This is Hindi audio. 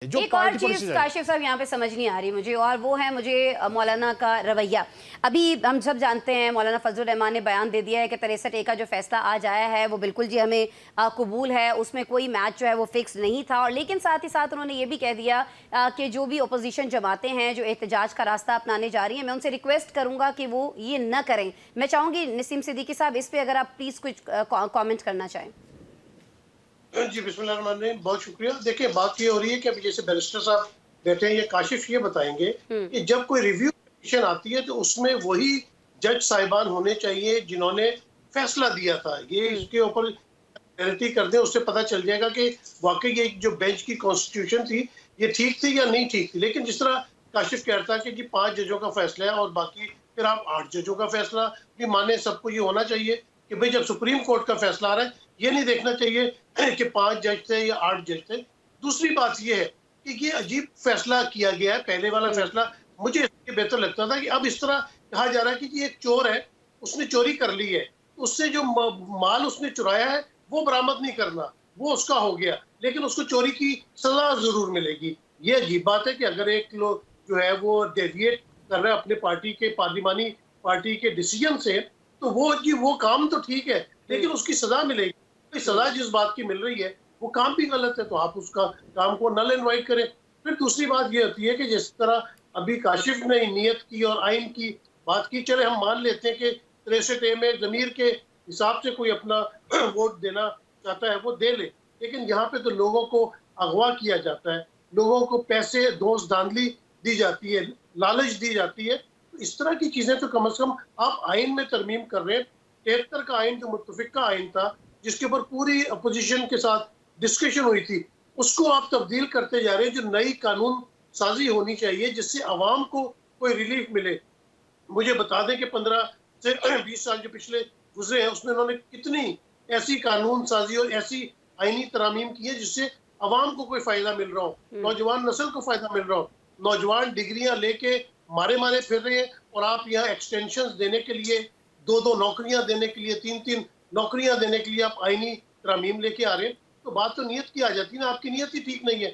जो एक और पार्टी चीज पॉलिसीज है। काशिफ साहब यहाँ पे समझ नहीं आ रही मुझे, और वो है मुझे मौलाना का रवैया। अभी हम सब जानते हैं मौलाना फजलुर रहमान ने बयान दे दिया है कि 63A का जो फैसला आज आया है वो बिल्कुल जी हमें कबूल है, उसमें कोई मैच जो है वो फिक्स नहीं था। और लेकिन साथ ही साथ उन्होंने ये भी कह दिया कि जो भी अपोजिशन जमातें हैं जो एहतजाज का रास्ता अपनाने जा रही हैं, मैं उनसे रिक्वेस्ट करूंगा कि वो ये न करें। मैं चाहूंगी नसीम सिद्दीकी साहब इस पर अगर आप प्लीज कुछ कॉमेंट करना चाहें। जी बिस्मिल्लाहिर्रहमानिर्रहीम, बहुत शुक्रिया। देखिए, बात ये हो रही है कि अभी जैसे बैरिस्टर साहब बैठे हैं, ये काशिफ ये बताएंगे कि जब कोई रिव्यू पिटीशन आती है तो उसमें वही जज साहिबान होने चाहिए जिन्होंने फैसला दिया था। ये इसके ऊपर क्लैरिटी कर दें, उससे पता चल जाएगा कि वाकई ये जो बेंच की कॉन्स्टिट्यूशन थी ये ठीक थी या नहीं ठीक थी। लेकिन जिस तरह काशिफ कहता है कि जी 5 जजों का फैसला है और बाकी फिर आप 8 जजों का फैसला भी माने, सबको ये होना चाहिए कि भाई जब सुप्रीम कोर्ट का फैसला आ रहा है ये नहीं देखना चाहिए कि 5 जज थे या 8 जज थे। दूसरी बात ये है कि ये अजीब फैसला किया गया है। पहले वाला फैसला मुझे इसलिए बेहतर लगता था कि अब इस तरह कहा जा रहा है कि एक चोर है, उसने चोरी कर ली है, उससे जो माल उसने चुराया है वो बरामद नहीं करना, वो उसका हो गया, लेकिन उसको चोरी की सजा जरूर मिलेगी। ये अजीब बात है कि अगर एक लोग जो है वो डेविएट कर रहा है अपने पार्टी के पार्लिमानी पार्टी के डिसीजन से, तो वो जी वो काम तो ठीक है लेकिन उसकी सजा मिलेगी। तो सजा जिस बात की मिल रही है वो काम भी गलत है, तो आप उसका काम को नल इनवाइट करें। फिर दूसरी बात ये होती है कि जिस तरह अभी काशिफ ने नीयत की और आइन की बात की, चले हम मान लेते हैं कि 63 में जमीर के हिसाब से कोई अपना वोट देना चाहता है वो दे ले, लेकिन यहाँ पे तो लोगों को अगवा किया जाता है, लोगों को पैसे दोस्त धांधली दी जाती है, लालच दी जाती है। तो इस तरह की चीजें तो कम से कम आप आइन में तरमीम कर रहे हैं। 73 का आइन जो मुत्तफिका आइन था जिसके ऊपर पूरी अपोजिशन के साथ डिस्कशन हुई थी, उसको आप तब्दील करते जा रहे हैं। जो नई कानून साजी होनी चाहिए जिससे अवाम को कोई रिलीफ मिले। मुझे बता दें कि 15 से 20 साल जो पिछले गुजरे हैं उसमें उन्होंने कितनी ऐसी कानून साजी और ऐसी आईनी तरामीम की है जिससे अवाम को कोई फायदा मिल रहा हो, नौजवान नस्ल को फायदा मिल रहा हो। नौजवान डिग्रियां लेके मारे मारे फिर रहे हैं और आप यहाँ एक्सटेंशन देने के लिए, 2-2 नौकरियां देने के लिए, 3-3 नौकरियां देने के लिए आप आईनी तरामीम लेके आ रहे हैं। तो बात तो नीयत की आ जाती है ना, आपकी नीयत ही ठीक नहीं है।